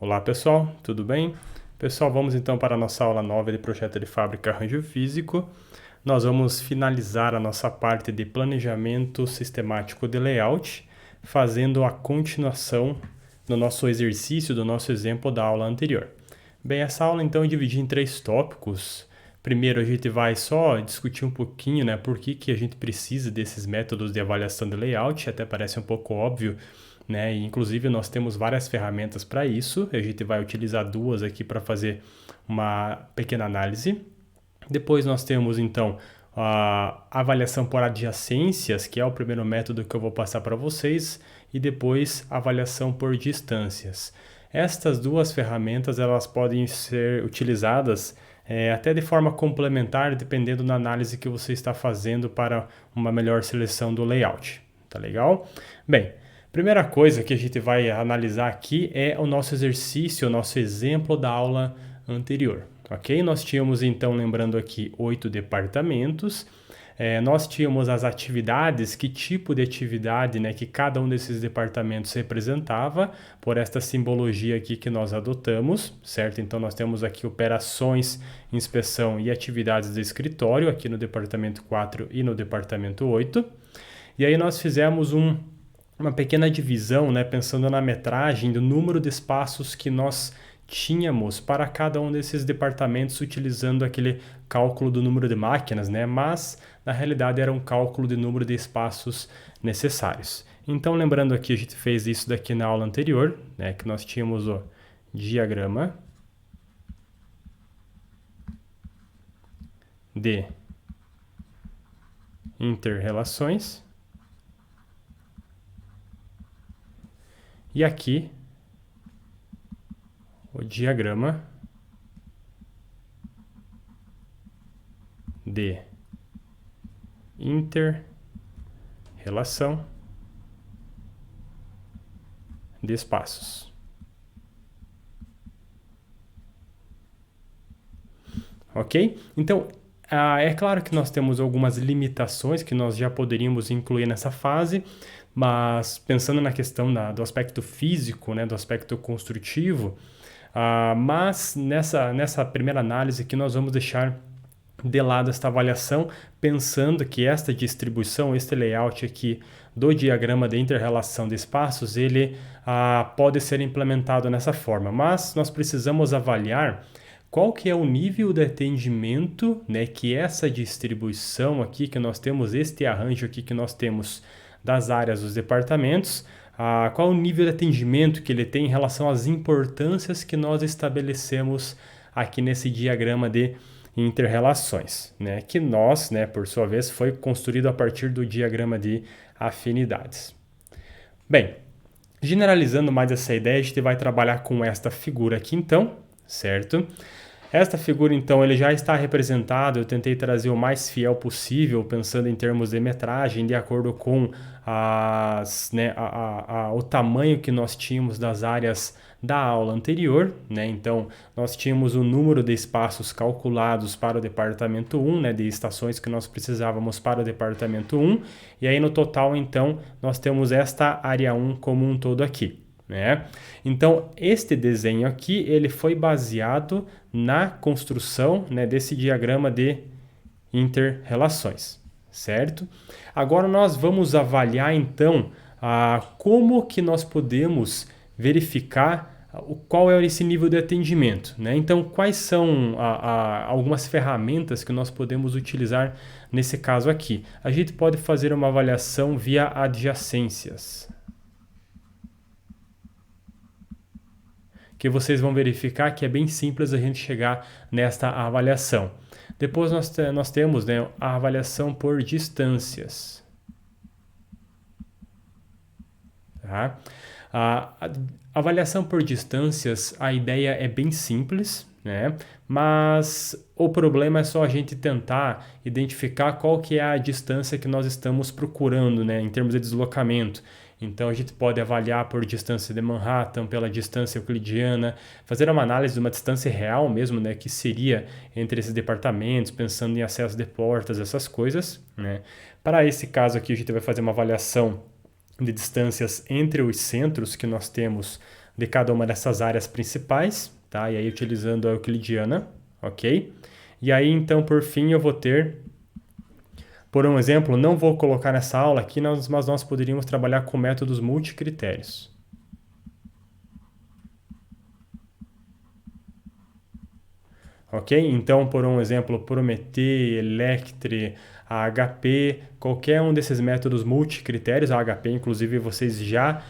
Olá pessoal, tudo bem? Pessoal, vamos então para a nossa aula nova de projeto de fábrica arranjo físico. Nós vamos finalizar a nossa parte de planejamento sistemático de layout, fazendo a continuação do nosso exercício, do nosso exemplo da aula anterior. Bem, essa aula então eu dividi em 3 tópicos. Primeiro a gente vai só discutir um pouquinho, né, por que a gente precisa desses métodos de avaliação de layout, até parece um pouco óbvio, né? E, inclusive nós temos várias ferramentas para isso, a gente vai utilizar 2 aqui para fazer uma pequena análise. Depois nós temos então a avaliação por adjacências, que é o primeiro método que eu vou passar para vocês, e depois a avaliação por distâncias. Estas 2 ferramentas elas podem ser utilizadas até de forma complementar, dependendo da análise que você está fazendo para uma melhor seleção do layout. Tá legal? Bem, primeira coisa que a gente vai analisar aqui é o nosso exercício, o nosso exemplo da aula anterior, ok? Nós tínhamos então, lembrando aqui, 8 departamentos, nós tínhamos as atividades, que tipo de atividade, né, que cada um desses departamentos representava, por esta simbologia aqui que nós adotamos, certo? Então nós temos aqui operações, inspeção e atividades de escritório, aqui no departamento 4 e no departamento 8, e aí nós fizemos uma pequena divisão, né, pensando na metragem do número de espaços que nós tínhamos para cada um desses departamentos, utilizando aquele cálculo do número de máquinas, né, mas na realidade era um cálculo de número de espaços necessários. Então, lembrando aqui, a gente fez isso daqui na aula anterior, né, que nós tínhamos o diagrama de inter-relações. E aqui, o diagrama de inter-relação de espaços. Ok? Então, é claro que nós temos algumas limitações que nós já poderíamos incluir nessa fase, mas pensando na questão do aspecto físico, né, do aspecto construtivo, mas nessa primeira análise aqui nós vamos deixar de lado esta avaliação, pensando que esta distribuição, este layout aqui do diagrama de inter-relação de espaços, ele pode ser implementado nessa forma, mas nós precisamos avaliar qual que é o nível de atendimento, né, que essa distribuição aqui que nós temos, este arranjo aqui que nós temos das áreas dos departamentos, qual o nível de atendimento que ele tem em relação às importâncias que nós estabelecemos aqui nesse diagrama de inter-relações, né, que nós, né, por sua vez, foi construído a partir do diagrama de afinidades. Bem, generalizando mais essa ideia, a gente vai trabalhar com esta figura aqui então, certo? Esta figura, então, ele já está representado, eu tentei trazer o mais fiel possível, pensando em termos de metragem, de acordo com o tamanho que nós tínhamos das áreas da aula anterior, né? Então, nós tínhamos o número de espaços calculados para o departamento 1, né, de estações que nós precisávamos para o departamento 1, e aí no total, então, nós temos esta área 1 como um todo aqui. Né? Então, este desenho aqui, ele foi baseado na construção, né, desse diagrama de inter-relações, certo? Agora nós vamos avaliar, então, como que nós podemos verificar qual é esse nível de atendimento, né? Então, quais são algumas ferramentas que nós podemos utilizar nesse caso aqui? A gente pode fazer uma avaliação via adjacências, que vocês vão verificar que é bem simples a gente chegar nesta avaliação. Depois nós temos, né, a avaliação por distâncias. Tá? A avaliação por distâncias, a ideia é bem simples, né? Mas o problema é só a gente tentar identificar qual que é a distância que nós estamos procurando, né, em termos de deslocamento. Então a gente pode avaliar por distância de Manhattan, pela distância euclidiana, fazer uma análise de uma distância real mesmo, né, que seria entre esses departamentos, pensando em acesso de portas, essas coisas, né. Para esse caso aqui a gente vai fazer uma avaliação de distâncias entre os centros que nós temos de cada uma dessas áreas principais, tá? E aí utilizando a euclidiana, ok? E aí então por fim eu vou ter, por um exemplo, não vou colocar nessa aula aqui, mas nós poderíamos trabalhar com métodos multicritérios. Ok? Então, por um exemplo, Prometê, Electre, a HP, qualquer um desses métodos multicritérios, a HP, inclusive, vocês já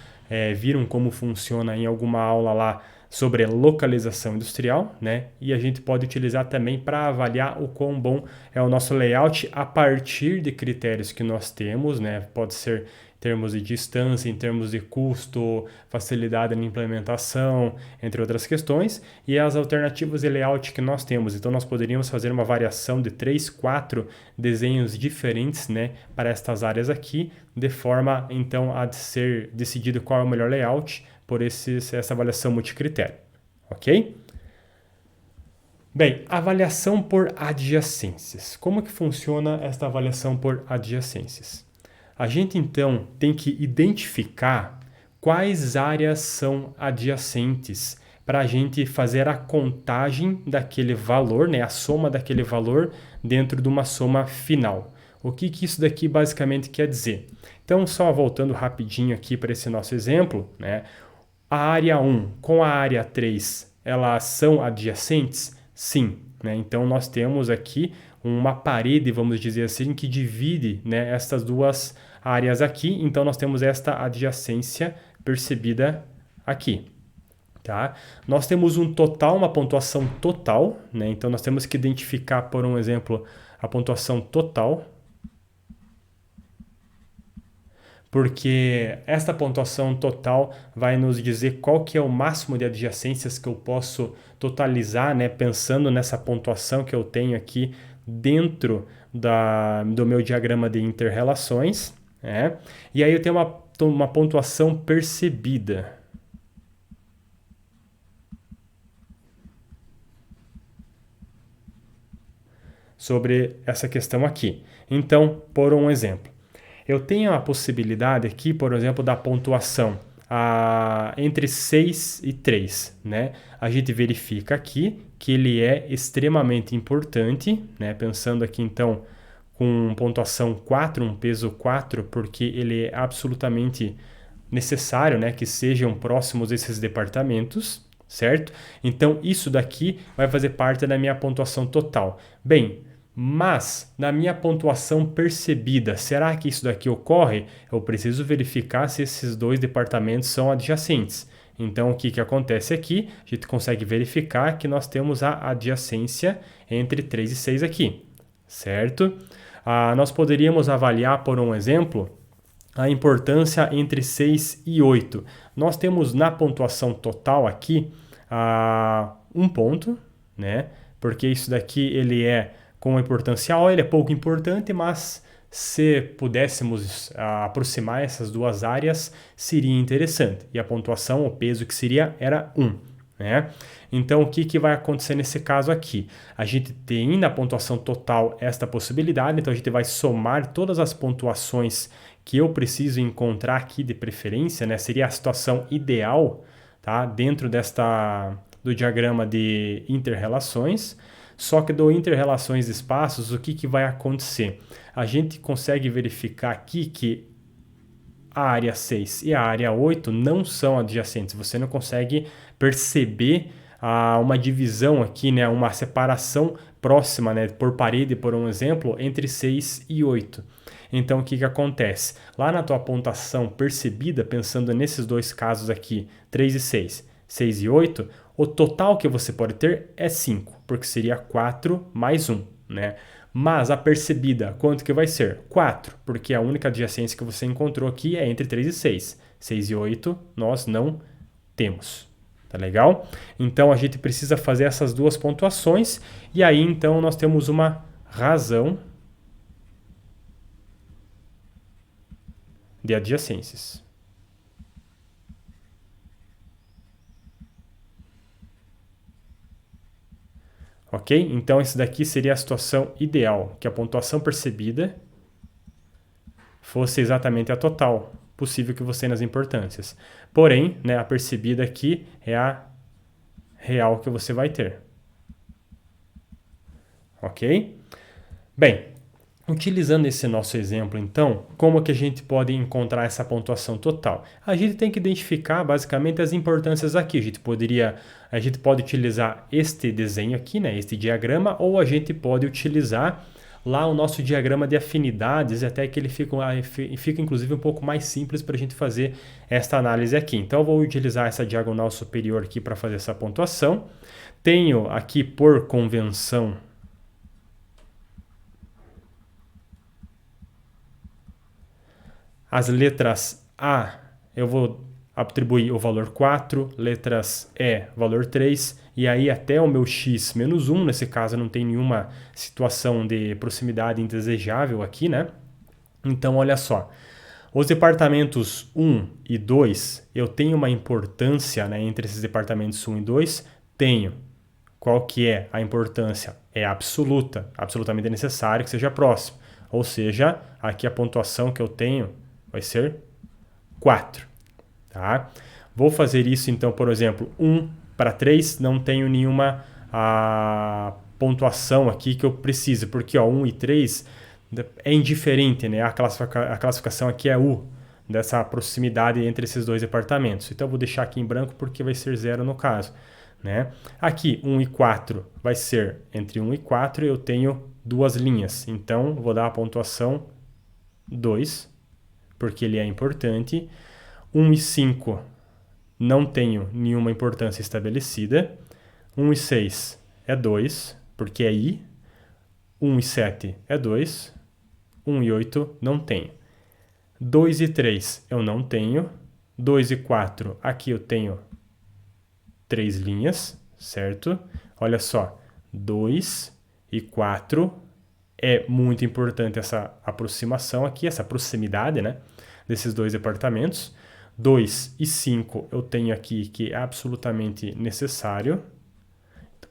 viram como funciona em alguma aula lá sobre localização industrial, né? E a gente pode utilizar também para avaliar o quão bom é o nosso layout a partir de critérios que nós temos, né? Pode ser em termos de distância, em termos de custo, facilidade na implementação, entre outras questões, e as alternativas de layout que nós temos. Então, nós poderíamos fazer uma variação de 3, 4 desenhos diferentes, né, para estas áreas aqui, de forma, então, a ser decidido qual é o melhor layout por essa avaliação multicritério, ok? Bem, avaliação por adjacências. Como que funciona esta avaliação por adjacências? A gente, então, tem que identificar quais áreas são adjacentes para a gente fazer a contagem daquele valor, né, a soma daquele valor dentro de uma soma final. O que isso daqui basicamente quer dizer? Então, só voltando rapidinho aqui para esse nosso exemplo, né, a área 1 com a área 3, elas são adjacentes? Sim. Né? Então, nós temos aqui uma parede, vamos dizer assim, que divide, né, estas duas áreas aqui. Então, nós temos esta adjacência percebida aqui. Tá? Nós temos um total, uma pontuação total. Né? Então, nós temos que identificar, por um exemplo, a pontuação total. Porque esta pontuação total vai nos dizer qual que é o máximo de adjacências que eu posso totalizar, né, pensando nessa pontuação que eu tenho aqui dentro do meu diagrama de interrelações. Né? E aí eu tenho uma pontuação percebida. Sobre essa questão aqui. Então, por um exemplo, eu tenho a possibilidade aqui, por exemplo, da pontuação entre 6 e 3. Né? A gente verifica aqui que ele é extremamente importante, né? Pensando aqui então com pontuação 4, um peso 4, porque ele é absolutamente necessário, né, que sejam próximos esses departamentos, certo? Então isso daqui vai fazer parte da minha pontuação total. Bem, mas, na minha pontuação percebida, será que isso daqui ocorre? Eu preciso verificar se esses dois departamentos são adjacentes. Então, o que acontece aqui? A gente consegue verificar que nós temos a adjacência entre 3 e 6 aqui, certo? Nós poderíamos avaliar, por um exemplo, a importância entre 6 e 8. Nós temos na pontuação total aqui um ponto, né? Porque isso daqui ele é com a importância A, ele é pouco importante, mas se pudéssemos aproximar essas duas áreas, seria interessante. E a pontuação, o peso que seria, era 1. Né? Então, o que vai acontecer nesse caso aqui? A gente tem na pontuação total esta possibilidade, então a gente vai somar todas as pontuações que eu preciso encontrar aqui de preferência, né? Seria a situação ideal, tá? Dentro do diagrama de interrelações. Só que do interrelações de espaços, o que vai acontecer? A gente consegue verificar aqui que a área 6 e a área 8 não são adjacentes. Você não consegue perceber uma divisão aqui, né? Uma separação próxima, né? Por parede, por um exemplo, entre 6 e 8. Então, o que acontece? Lá na tua pontuação percebida, pensando nesses dois casos aqui, 3 e 6, 6 e 8, o total que você pode ter é 5, porque seria 4 mais 1, né? Mas a percebida, quanto que vai ser? 4, porque a única adjacência que você encontrou aqui é entre 3 e 6. 6 e 8 nós não temos. Tá legal? Então a gente precisa fazer essas duas pontuações e aí então nós temos uma razão de adjacências. ok? Então, esse daqui seria a situação ideal, que a pontuação percebida fosse exatamente a total possível que você tenha nas importâncias. Porém, né, a percebida aqui é a real que você vai ter. Ok? Bem, utilizando esse nosso exemplo, então, como que a gente pode encontrar essa pontuação total? A gente tem que identificar basicamente as importâncias aqui. A gente pode utilizar este desenho aqui, né, este diagrama, ou a gente pode utilizar lá o nosso diagrama de afinidades, até que ele fica inclusive um pouco mais simples para a gente fazer esta análise aqui. Então eu vou utilizar essa diagonal superior aqui para fazer essa pontuação. Tenho aqui por convenção as letras A, eu vou atribuir o valor 4, letras E, valor 3, e aí até o meu x menos 1, nesse caso não tem nenhuma situação de proximidade indesejável aqui, né? Então, olha só, os departamentos 1 e 2, eu tenho uma importância, né, entre esses departamentos 1 e 2, tenho. Qual que é a importância? É absoluta, absolutamente necessário que seja próximo. Ou seja, aqui a pontuação que eu tenho vai ser 4. Tá? Vou fazer isso então, por exemplo, 1 para 3, não tenho nenhuma pontuação aqui que eu preciso, porque 1 e 3 é indiferente, né? A classificação aqui é U, dessa proximidade entre esses dois departamentos. Então eu vou deixar aqui em branco porque vai ser 0 no caso. Né? Aqui 1 e 4 vai ser entre 1 e 4, eu tenho duas linhas, então vou dar a pontuação 2, porque ele é importante. 1 e 5 não tenho nenhuma importância estabelecida. 1 e 6 é 2, porque é I. 1 e 7 é 2. 1 e 8 não tenho. 2 e 3 eu não tenho. 2 e 4, aqui eu tenho 3 linhas, certo? Olha só, 2 e 4 é muito importante essa aproximação aqui, essa proximidade, né, desses dois departamentos. 2 e 5 eu tenho aqui que é absolutamente necessário.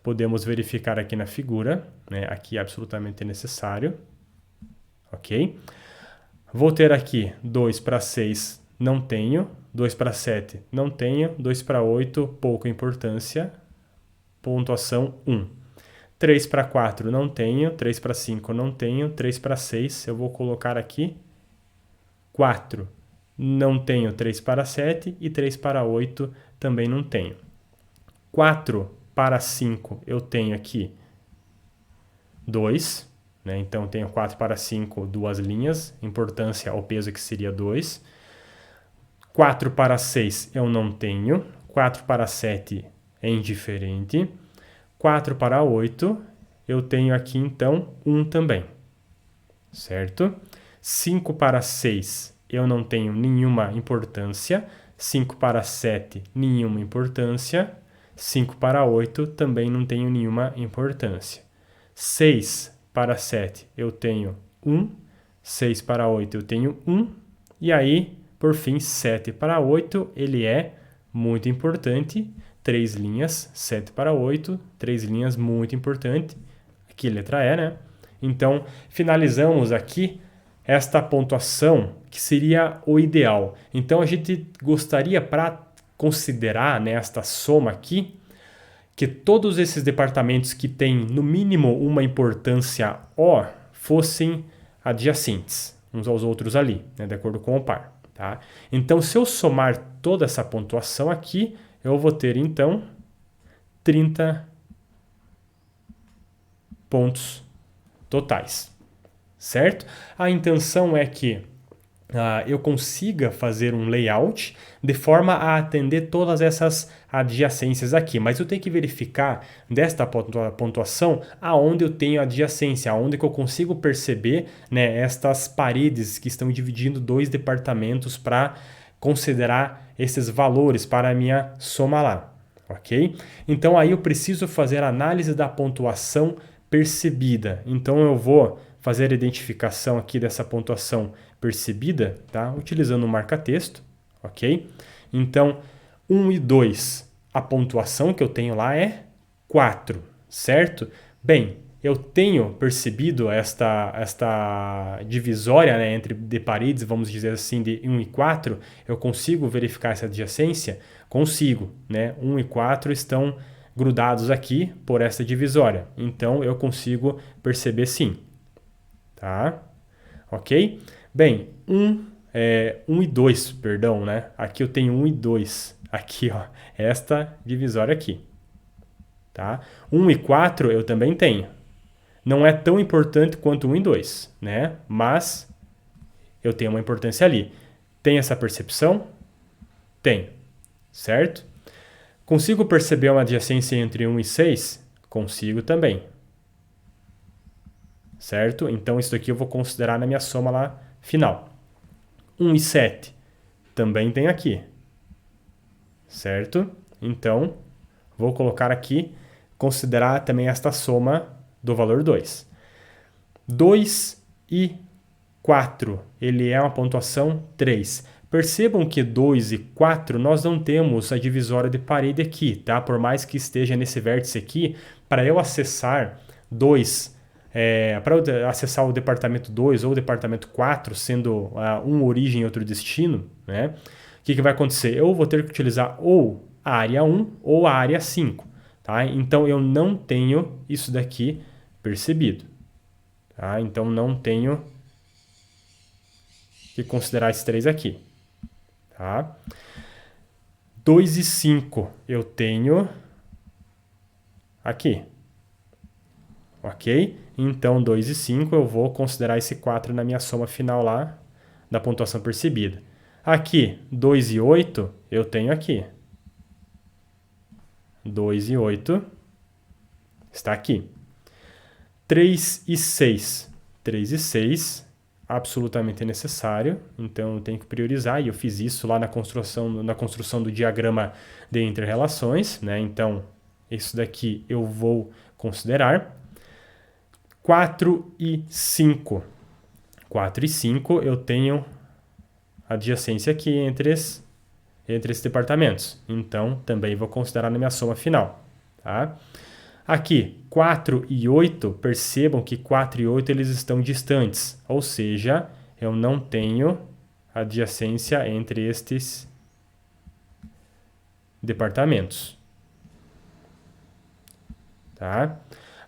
Podemos verificar aqui na figura, né, aqui é absolutamente necessário. Ok? Vou ter aqui 2 para 6, não tenho. 2 para 7, não tenho. 2 para 8, pouca importância. Pontuação 1. 3 para 4, não tenho. 3 para 5, não tenho. 3 para 6, eu vou colocar aqui 4. Não tenho 3 para 7 e 3 para 8 também não tenho. 4 para 5, eu tenho aqui 2. Né? Então, tenho 4 para 5, duas linhas. Importância ao peso que seria 2. 4 para 6 eu não tenho. 4 para 7 é indiferente. 4 para 8 eu tenho aqui então 1 também. Certo? 5 para 6 eu não tenho nenhuma importância. 5 para 7 nenhuma importância. 5 para 8 também não tenho nenhuma importância. 6 para 7 eu tenho 1. 6 para 8 eu tenho 1. E aí, por fim, 7 para 8, ele é muito importante. 3 linhas, 7 para 8, 3 linhas, muito importante. Aqui, letra E, né? Então, finalizamos aqui esta pontuação, que seria o ideal. Então, a gente gostaria, para considerar, né, esta soma aqui, que todos esses departamentos que têm, no mínimo, uma importância O, fossem adjacentes uns aos outros ali, né, de acordo com o par. Tá? Então, se eu somar toda essa pontuação aqui, eu vou ter, então, 30 pontos totais, certo? A intenção é que eu consiga fazer um layout de forma a atender todas essas adjacências aqui, mas eu tenho que verificar desta pontuação aonde eu tenho adjacência, aonde que eu consigo perceber, né, estas paredes que estão dividindo dois departamentos para considerar esses valores para a minha soma lá, ok? Então aí eu preciso fazer a análise da pontuação percebida, então eu vou fazer a identificação aqui dessa pontuação percebida, tá? Utilizando o marca-texto, ok? Então, 1 e 2, a pontuação que eu tenho lá é 4, certo? Bem, eu tenho percebido esta divisória, né, entre de paredes, vamos dizer assim, de 1 e 4, eu consigo verificar essa adjacência? Consigo, né? 1 e 4 estão grudados aqui por essa divisória, então eu consigo perceber sim, tá? Ok? Bem, 1 e 2, perdão, né? Aqui eu tenho 1 e 2, aqui ó, esta divisória aqui, tá? 1 e 4 eu também tenho. Não é tão importante quanto 1 e 2, né? Mas eu tenho uma importância ali. Tem essa percepção? Tem, certo? Consigo perceber uma adjacência entre 1 e 6? Consigo também, certo? Então isso daqui eu vou considerar na minha soma lá final. 1 e 7 também tem aqui, certo? Então vou colocar aqui, considerar também esta soma do valor 2. 2 e 4, ele é uma pontuação 3. Percebam que 2 e 4 nós não temos a divisória de parede aqui, tá? Por mais que esteja nesse vértice aqui, para eu acessar 2, para eu acessar o departamento 2 ou o departamento 4, sendo um origem e outro destino, né? O que vai acontecer? Eu vou ter que utilizar ou a área 1 ou a área 5, tá? Então eu não tenho isso daqui percebido, tá? Então não tenho que considerar esses 3 aqui, tá? 2 e 5 eu tenho aqui, ok? Então 2 e 5 eu vou considerar esse 4 na minha soma final lá da pontuação percebida. Aqui, 2 e 8 eu tenho aqui. 2 e 8 está aqui. 3 e 6. 3 e 6 absolutamente necessário, então eu tenho que priorizar, e eu fiz isso lá na construção do diagrama de interrelações, né? Então, isso daqui eu vou considerar. 4 e 5. 4 e 5 eu tenho adjacência aqui entre esses departamentos, então também vou considerar na minha soma final, tá? Aqui, 4 e 8, percebam que 4 e 8 eles estão distantes, ou seja, eu não tenho adjacência entre estes departamentos. Tá?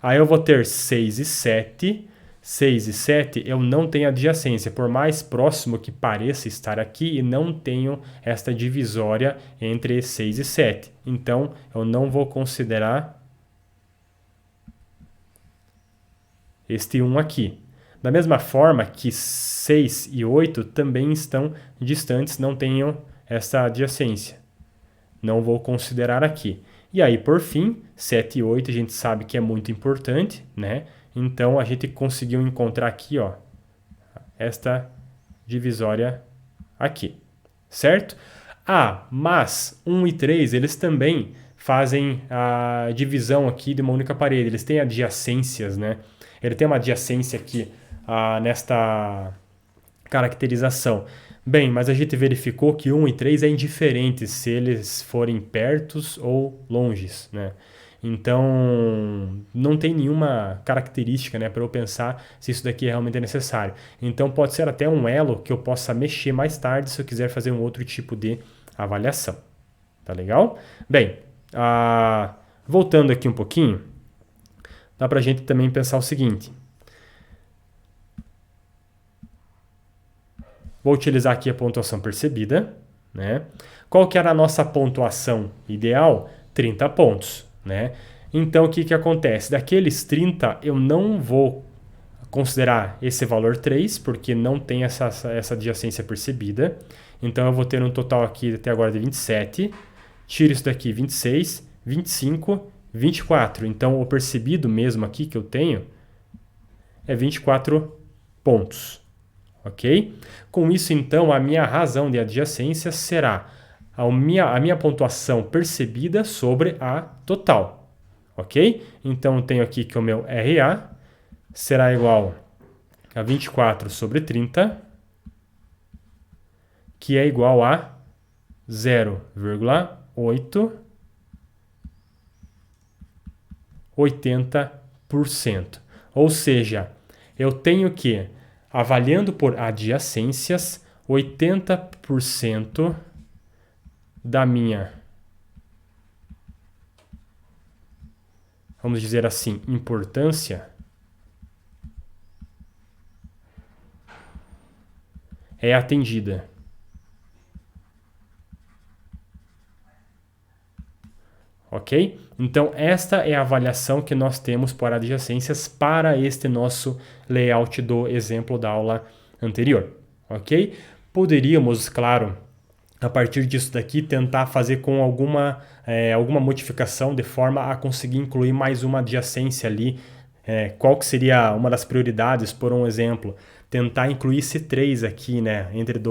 Aí eu vou ter 6 e 7. 6 e 7 eu não tenho adjacência, por mais próximo que pareça estar aqui, e não tenho esta divisória entre 6 e 7. Então, eu não vou considerar este 1 aqui. Da mesma forma que 6 e 8 também estão distantes, não tenho essa adjacência. Não vou considerar aqui. E aí, por fim, 7 e 8 a gente sabe que é muito importante, né? Então, a gente conseguiu encontrar aqui, ó, esta divisória aqui, certo? Mas 1 e 3, eles também fazem a divisão aqui de uma única parede. Eles têm adjacências, né? Ele tem uma adjacência aqui nesta caracterização. Bem, mas a gente verificou que 1 e 3 é indiferente se eles forem pertos ou longes, né? Então, não tem nenhuma característica, né, para eu pensar se isso daqui realmente é necessário. Então, pode ser até um elo que eu possa mexer mais tarde se eu quiser fazer um outro tipo de avaliação. Tá legal? Bem, voltando aqui um pouquinho, dá para a gente também pensar o seguinte. Vou utilizar aqui a pontuação percebida, né? Qual que era a nossa pontuação ideal? 30 pontos, né? Então, o que acontece? Daqueles 30, eu não vou considerar esse valor 3, porque não tem essa adjacência percebida. Então, eu vou ter um total aqui até agora de 27. Tiro isso daqui, 26, 25, 24. Então, o percebido mesmo aqui que eu tenho é 24 pontos. Ok? Com isso, então, a minha razão de adjacência será a minha pontuação percebida sobre a total. Ok? Então, eu tenho aqui que o meu RA será igual a 24 sobre 30, que é igual a 0,880 Ou seja, eu tenho que, avaliando por adjacências, 80% da minha, vamos dizer assim, importância é atendida. Ok? Então, esta é a avaliação que nós temos por adjacências para este nosso layout do exemplo da aula anterior. Ok? Poderíamos, claro, a partir disso daqui, tentar fazer com alguma modificação de forma a conseguir incluir mais uma adjacência ali. Qual que seria uma das prioridades, por um exemplo? Tentar incluir C3 aqui, né? Entre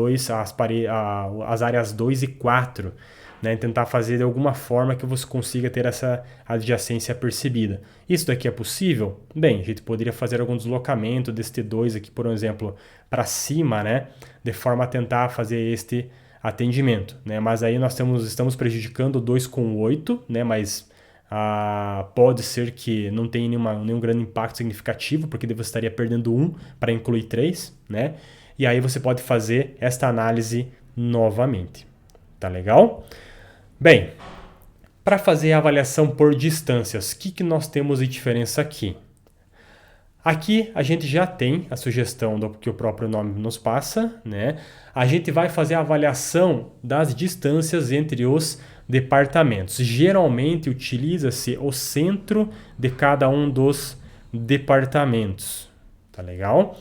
as áreas 2 e 4. Né, tentar fazer de alguma forma que você consiga ter essa adjacência percebida. Isso daqui é possível? Bem, a gente poderia fazer algum deslocamento deste 2 aqui, por exemplo, para cima, né, de forma a tentar fazer este atendimento. Né, mas aí nós estamos prejudicando o 2 com 8, né, mas pode ser que não tenha nenhum grande impacto significativo, porque você estaria perdendo 1 para incluir 3. Né, e aí você pode fazer esta análise novamente. Tá legal? Bem, para fazer a avaliação por distâncias, o que nós temos de diferença aqui? Aqui a gente já tem a sugestão do que o próprio nome nos passa, né? A gente vai fazer a avaliação das distâncias entre os departamentos. Geralmente utiliza-se o centro de cada um dos departamentos. Tá legal?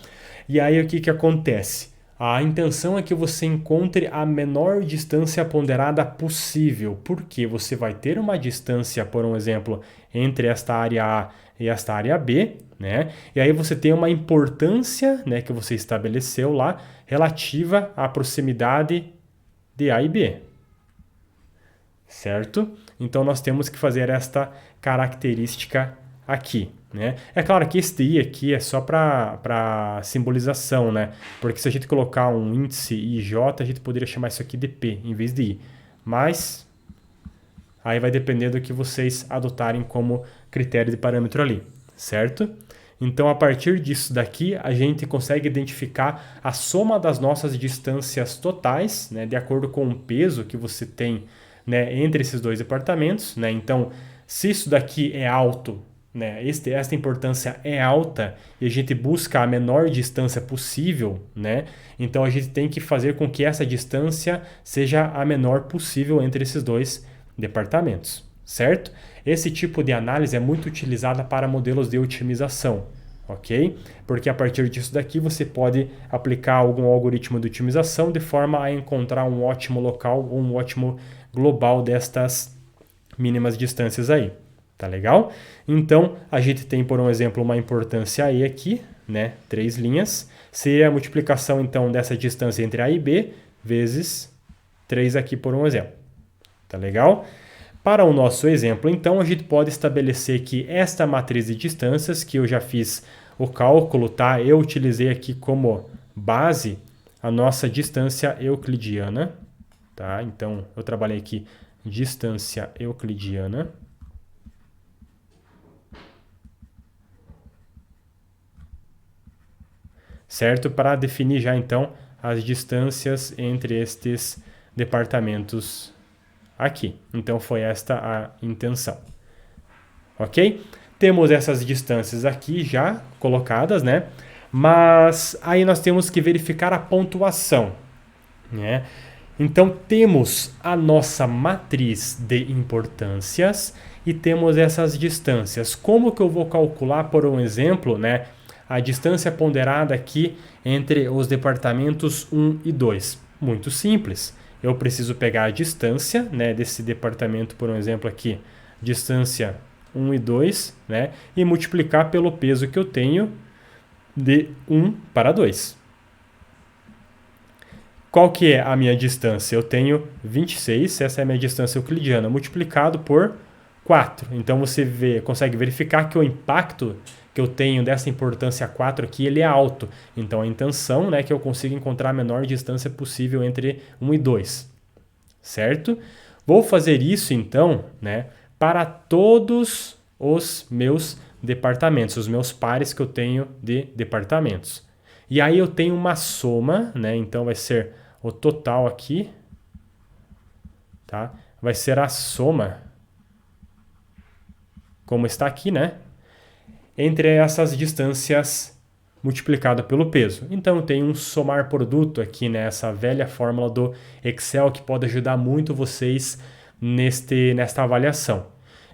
E aí o que acontece? A intenção é que você encontre a menor distância ponderada possível, porque você vai ter uma distância, por um exemplo, entre esta área A e esta área B, né? E aí você tem uma importância, né, que você estabeleceu lá, relativa à proximidade de A e B. Certo? Então nós temos que fazer esta característica aqui. Né? É claro que este I aqui é só para simbolização, né? Porque se a gente colocar um índice IJ, a gente poderia chamar isso aqui de P em vez de I. Mas aí vai depender do que vocês adotarem como critério de parâmetro ali, certo? Então, a partir disso daqui, a gente consegue identificar a soma das nossas distâncias totais, né? De acordo com o peso que você tem, né, entre esses dois departamentos. Né? Então, se isso daqui é alto, né, esta importância é alta e a gente busca a menor distância possível, né, então a gente tem que fazer com que essa distância seja a menor possível entre esses dois departamentos, certo? Esse tipo de análise é muito utilizada para modelos de otimização, ok? Porque a partir disso daqui você pode aplicar algum algoritmo de otimização de forma a encontrar um ótimo local ou um ótimo global destas mínimas distâncias aí. Tá legal? Então, a gente tem, por um exemplo, uma importância E aqui, né? 3 linhas. Seria a multiplicação, então, dessa distância entre A e B, vezes 3 aqui, por um exemplo. Tá legal? Para o nosso exemplo, então, a gente pode estabelecer que esta matriz de distâncias, que eu já fiz o cálculo, tá? Eu utilizei aqui como base a nossa distância euclidiana, tá? Então, eu trabalhei aqui distância euclidiana. Certo? Para definir já, então, as distâncias entre estes departamentos aqui. Então, foi esta a intenção. Ok? Temos essas distâncias aqui já colocadas, né? Mas aí nós temos que verificar a pontuação, né? Então, temos a nossa matriz de importâncias e temos essas distâncias. Como que eu vou calcular, por um exemplo, né, a distância ponderada aqui entre os departamentos 1 e 2? Muito simples. Eu preciso pegar a distância, né, desse departamento, por um exemplo aqui, distância 1 e 2, né, e multiplicar pelo peso que eu tenho de 1 para 2. Qual que é a minha distância? Eu tenho 26, essa é a minha distância euclidiana, multiplicado por 4. Então você consegue verificar que o impacto que eu tenho dessa importância 4 aqui, ele é alto. Então a intenção, né, é que eu consiga encontrar a menor distância possível entre 1 e 2. Certo? Vou fazer isso então, né, para todos os meus departamentos, os meus pares que eu tenho de departamentos. E aí eu tenho uma soma, né? Então vai ser o total aqui, tá? Vai ser a soma, como está aqui, né? Entre essas distâncias multiplicado pelo peso. Então tem um somar produto aqui nessa velha fórmula do Excel que pode ajudar muito vocês nesta avaliação.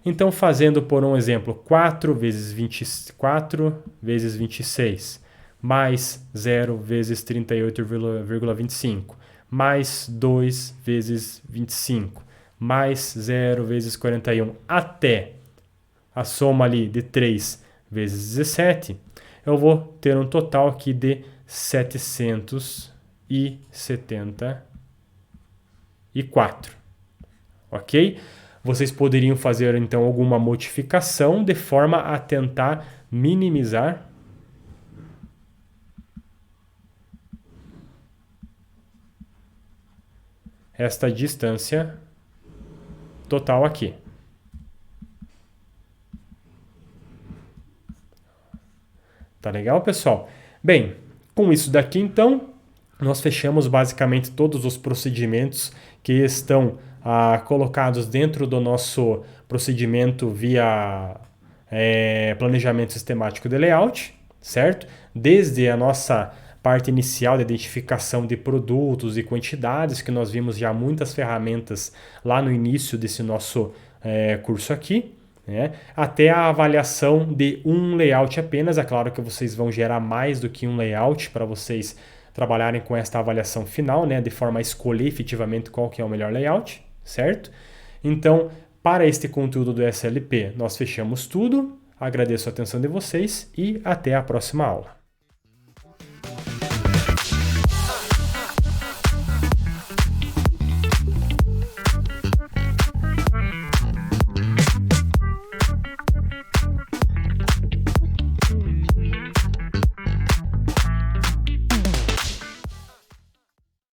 Então fazendo por um exemplo 4 vezes 24 vezes 26 mais 0 vezes 38,25 mais 2 vezes 25 mais 0 vezes 41 até a soma ali de 3 vezes 17, eu vou ter um total aqui de 774, ok? Vocês poderiam fazer então alguma modificação de forma a tentar minimizar esta distância total aqui. Tá legal, pessoal? Bem, com isso daqui, então, nós fechamos basicamente todos os procedimentos que estão colocados dentro do nosso procedimento via planejamento sistemático de layout, certo? Desde a nossa parte inicial de identificação de produtos e quantidades, que nós vimos já muitas ferramentas lá no início desse nosso curso aqui, né? Até a avaliação de um layout apenas. É claro que vocês vão gerar mais do que um layout para vocês trabalharem com esta avaliação final, né? De forma a escolher efetivamente qual que é o melhor layout, certo? Então, para este conteúdo do SLP, nós fechamos tudo. Agradeço a atenção de vocês e até a próxima aula.